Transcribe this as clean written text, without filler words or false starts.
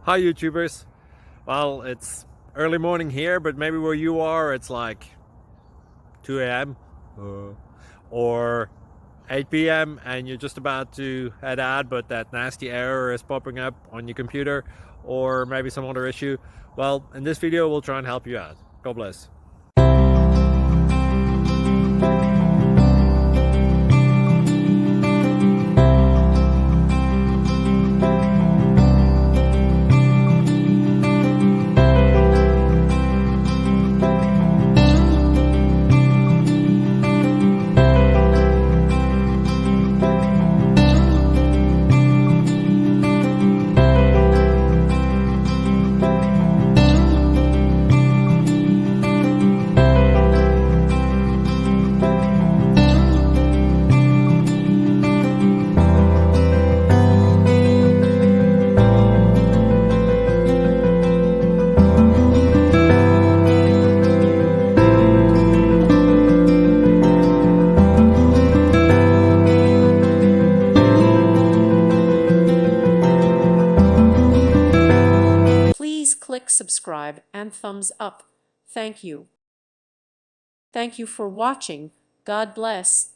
Hi YouTubers. Well, it's early morning here, but maybe where you are it's like 2 a.m. Or 8 p.m. and you're just about to head out, but that nasty error is popping up on your computer, or maybe some other issue. Well, in this video we'll try and help you out. God bless. Please click subscribe and thumbs up. Thank you. Thank you for watching. God bless.